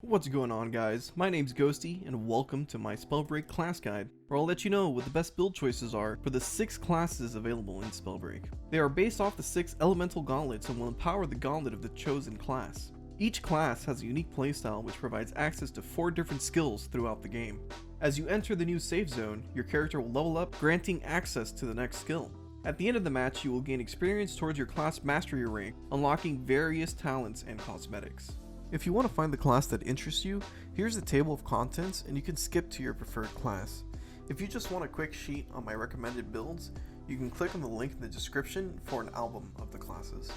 What's going on, guys? My name's Ghosty and welcome to my Spellbreak class guide, where I'll let you know what the best build choices are for the 6 classes available in Spellbreak. They are based off the 6 elemental gauntlets and will empower the gauntlet of the chosen class. Each class has a unique playstyle which provides access to 4 different skills throughout the game. As you enter the new save zone, your character will level up, granting access to the next skill. At the end of the match, you will gain experience towards your class mastery rank, unlocking various talents and cosmetics. If you want to find the class that interests you, here's the table of contents and you can skip to your preferred class. If you just want a quick sheet on my recommended builds, you can click on the link in the description for an album of the classes.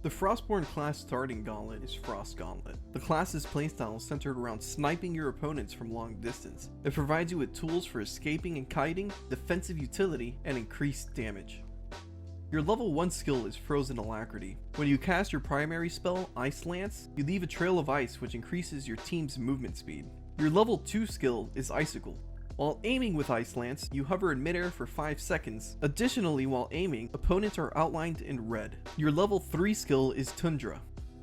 The Frostborn class starting gauntlet is Frost Gauntlet. The class's playstyle is centered around sniping your opponents from long distance. It provides you with tools for escaping and kiting, defensive utility, and increased damage. Your level 1 skill is Frozen Alacrity. When you cast your primary spell, Ice Lance, you leave a trail of ice which increases your team's movement speed. Your level 2 skill is Icicle. While aiming with Ice Lance, you hover in midair for 5 seconds. Additionally, while aiming, opponents are outlined in red. Your level 3 skill is Tundra.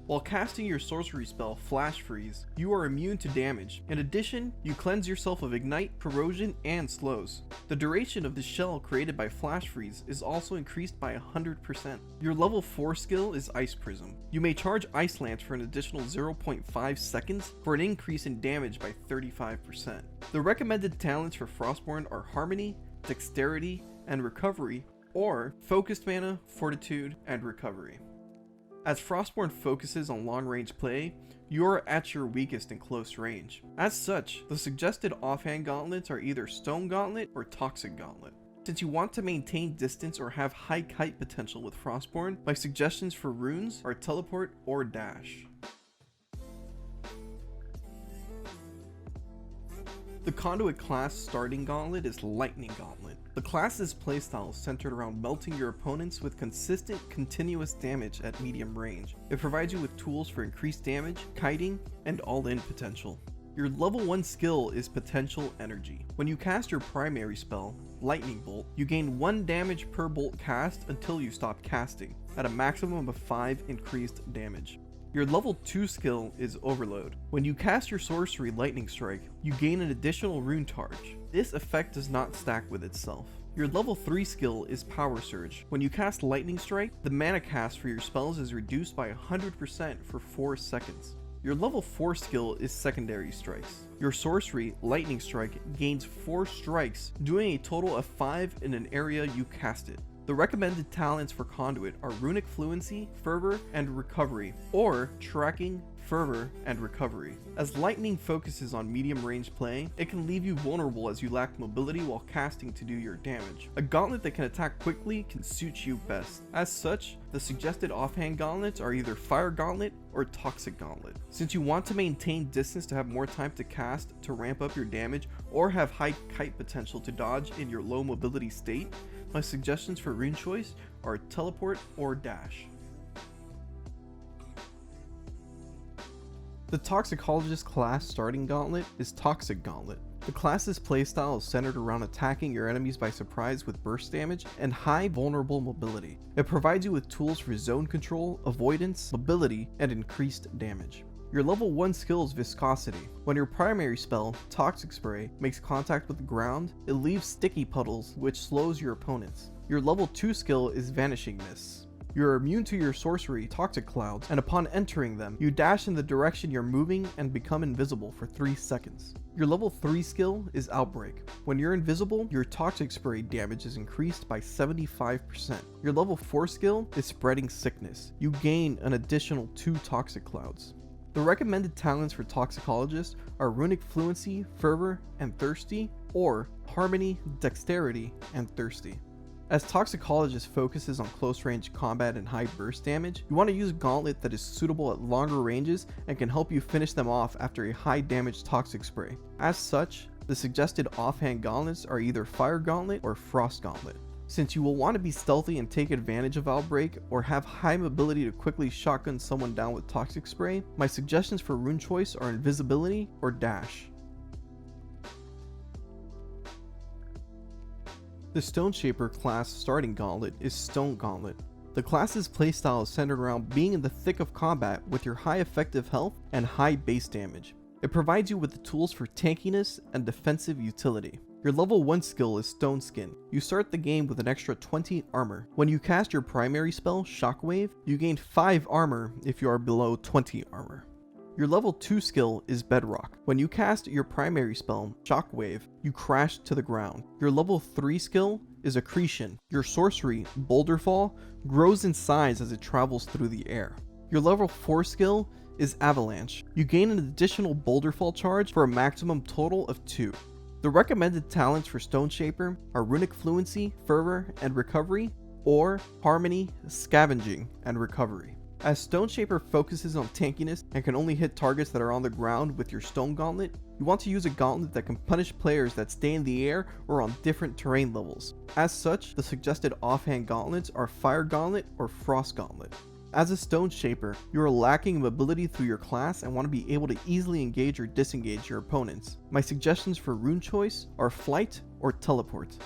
While casting your sorcery spell Flash Freeze, you are immune to damage. In addition, you cleanse yourself of Ignite, Corrosion, and Slows. The duration of the shell created by Flash Freeze is also increased by 100%. Your level 4 skill is Ice Prism. You may charge Ice Lance for an additional 0.5 seconds for an increase in damage by 35%. The recommended talents for Frostborn are Harmony, Dexterity, and Recovery, or Focused Mana, Fortitude, and Recovery. As Frostborn focuses on long-range play, you are at your weakest in close range. As such, the suggested offhand gauntlets are either Stone Gauntlet or Toxic Gauntlet. Since you want to maintain distance or have high kite potential with Frostborn, my suggestions for runes are Teleport or Dash. The Conduit class starting gauntlet is Lightning Gauntlet. The class's playstyle is centered around melting your opponents with consistent, continuous damage at medium range. It provides you with tools for increased damage, kiting, and all-in potential. Your level 1 skill is Potential Energy. When you cast your primary spell, Lightning Bolt, you gain 1 damage per bolt cast until you stop casting, at a maximum of 5 increased damage. Your level 2 skill is Overload. When you cast your sorcery Lightning Strike, you gain an additional rune charge. This effect does not stack with itself. Your level 3 skill is Power Surge. When you cast Lightning Strike, the mana cast for your spells is reduced by 100% for 4 seconds. Your level 4 skill is Secondary Strikes. Your sorcery, Lightning Strike, gains 4 strikes, doing a total of 5 in an area you cast it. The recommended talents for Conduit are Runic Fluency, Fervor, and Recovery, or Tracking, Fervor, and Recovery. As Lightning focuses on medium range play, it can leave you vulnerable as you lack mobility while casting to do your damage. A gauntlet that can attack quickly can suit you best. As such, the suggested offhand gauntlets are either Fire Gauntlet or Toxic Gauntlet. Since you want to maintain distance to have more time to cast to ramp up your damage, or have high kite potential to dodge in your low mobility state, my suggestions for rune choice are Teleport or Dash. The Toxicologist class starting gauntlet is Toxic Gauntlet. The class's playstyle is centered around attacking your enemies by surprise with burst damage and high vulnerable mobility. It provides you with tools for zone control, avoidance, mobility, and increased damage. Your level 1 skill is Viscosity. When your primary spell, Toxic Spray, makes contact with the ground, it leaves sticky puddles which slows your opponents. Your level 2 skill is Vanishing Mists. You are immune to your sorcery, Toxic Clouds, and upon entering them, you dash in the direction you're moving and become invisible for 3 seconds. Your level 3 skill is Outbreak. When you're invisible, your Toxic Spray damage is increased by 75%. Your level 4 skill is Spreading Sickness. You gain an additional 2 Toxic Clouds. The recommended talents for Toxicologist are Runic Fluency, Fervor, and Thirsty, or Harmony, Dexterity, and Thirsty. As Toxicologist focuses on close range combat and high burst damage, you want to use a gauntlet that is suitable at longer ranges and can help you finish them off after a high damage Toxic Spray. As such, the suggested offhand gauntlets are either Fire Gauntlet or Frost Gauntlet. Since you will want to be stealthy and take advantage of Outbreak, or have high mobility to quickly shotgun someone down with Toxic Spray, my suggestions for rune choice are Invisibility or Dash. The Stoneshaper class starting gauntlet is Stone Gauntlet. The class's playstyle is centered around being in the thick of combat with your high effective health and high base damage. It provides you with the tools for tankiness and defensive utility. Your level 1 skill is Stone Skin. You start the game with an extra 20 armor. When you cast your primary spell, Shockwave, you gain 5 armor if you are below 20 armor. Your level 2 skill is Bedrock. When you cast your primary spell, Shockwave, you crash to the ground. Your level 3 skill is Accretion. Your sorcery, Boulderfall, grows in size as it travels through the air. Your level 4 skill is Avalanche. You gain an additional Boulderfall charge for a maximum total of 2. The recommended talents for Stoneshaper are Runic Fluency, Fervor, and Recovery, or Harmony, Scavenging, and Recovery. As Stoneshaper focuses on tankiness and can only hit targets that are on the ground with your Stone Gauntlet, you want to use a gauntlet that can punish players that stay in the air or on different terrain levels. As such, the suggested offhand gauntlets are Fire Gauntlet or Frost Gauntlet. As a Stoneshaper, you are lacking mobility through your class and want to be able to easily engage or disengage your opponents. My suggestions for rune choice are Flight or Teleport.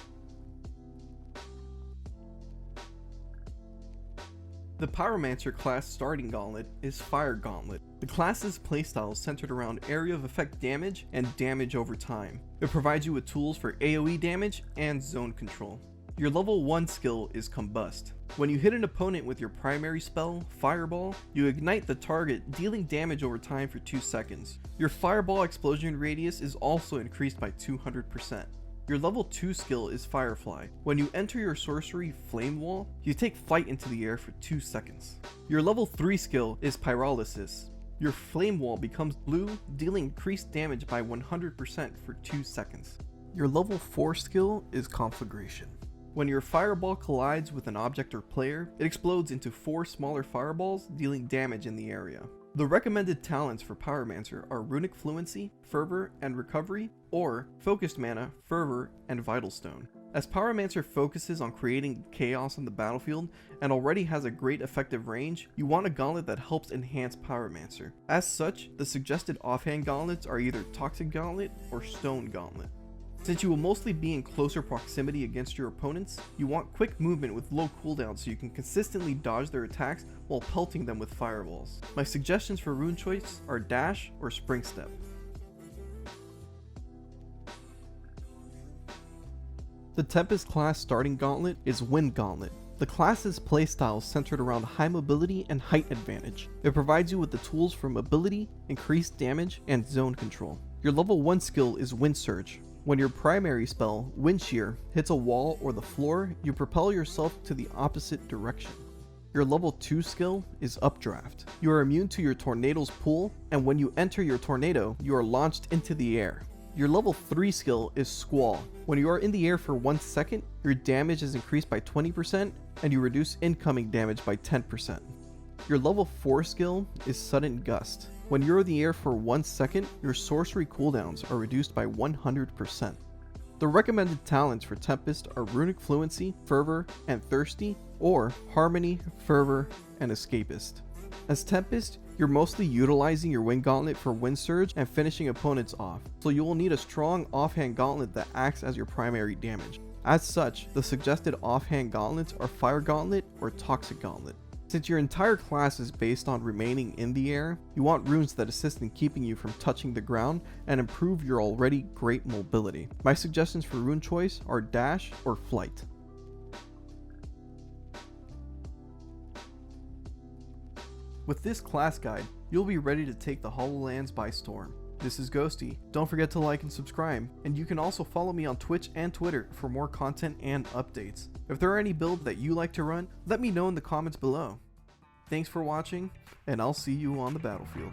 The Pyromancer class starting gauntlet is Fire Gauntlet. The class's playstyle is centered around area of effect damage and damage over time. It provides you with tools for AoE damage and zone control. Your level 1 skill is Combust. When you hit an opponent with your primary spell, Fireball, you ignite the target, dealing damage over time for 2 seconds. Your Fireball explosion radius is also increased by 200%. Your level 2 skill is Firefly. When you enter your sorcery Flame Wall, you take flight into the air for 2 seconds. Your level 3 skill is Pyrolysis. Your Flame Wall becomes blue, dealing increased damage by 100% for 2 seconds. Your level 4 skill is Conflagration. When your fireball collides with an object or player, it explodes into 4 smaller fireballs, dealing damage in the area. The recommended talents for Pyromancer are Runic Fluency, Fervor, and Recovery, or Focused Mana, Fervor, and Vital Stone. As Pyromancer focuses on creating chaos on the battlefield and already has a great effective range, you want a gauntlet that helps enhance Pyromancer. As such, the suggested offhand gauntlets are either Toxic Gauntlet or Stone Gauntlet. Since you will mostly be in closer proximity against your opponents, you want quick movement with low cooldown so you can consistently dodge their attacks while pelting them with fireballs. My suggestions for rune choice are Dash or Spring Step. The Tempest class starting gauntlet is Wind Gauntlet. The class's playstyle is centered around high mobility and height advantage. It provides you with the tools for mobility, increased damage, and zone control. Your level 1 skill is Wind Surge. When your primary spell, Wind Shear, hits a wall or the floor, you propel yourself to the opposite direction. Your level 2 skill is Updraft. You are immune to your tornado's pull, and when you enter your tornado, you are launched into the air. Your level 3 skill is Squall. When you are in the air for 1 second, your damage is increased by 20%, and you reduce incoming damage by 10%. Your level 4 skill is Sudden Gust. When you're in the air for 1 second, your sorcery cooldowns are reduced by 100%. The recommended talents for Tempest are Runic Fluency, Fervor, and Thirsty, or Harmony, Fervor, and Escapist. As Tempest, you're mostly utilizing your Wind Gauntlet for Wind Surge and finishing opponents off, so you will need a strong offhand gauntlet that acts as your primary damage. As such, the suggested offhand gauntlets are Fire Gauntlet or Toxic Gauntlet. Since your entire class is based on remaining in the air, you want runes that assist in keeping you from touching the ground and improve your already great mobility. My suggestions for rune choice are Dash or Flight. With this class guide, you'll be ready to take the HoloLands by storm. This is Ghosty. Don't forget to like and subscribe, and you can also follow me on Twitch and Twitter for more content and updates. If there are any builds that you like to run, let me know in the comments below. Thanks for watching, and I'll see you on the battlefield.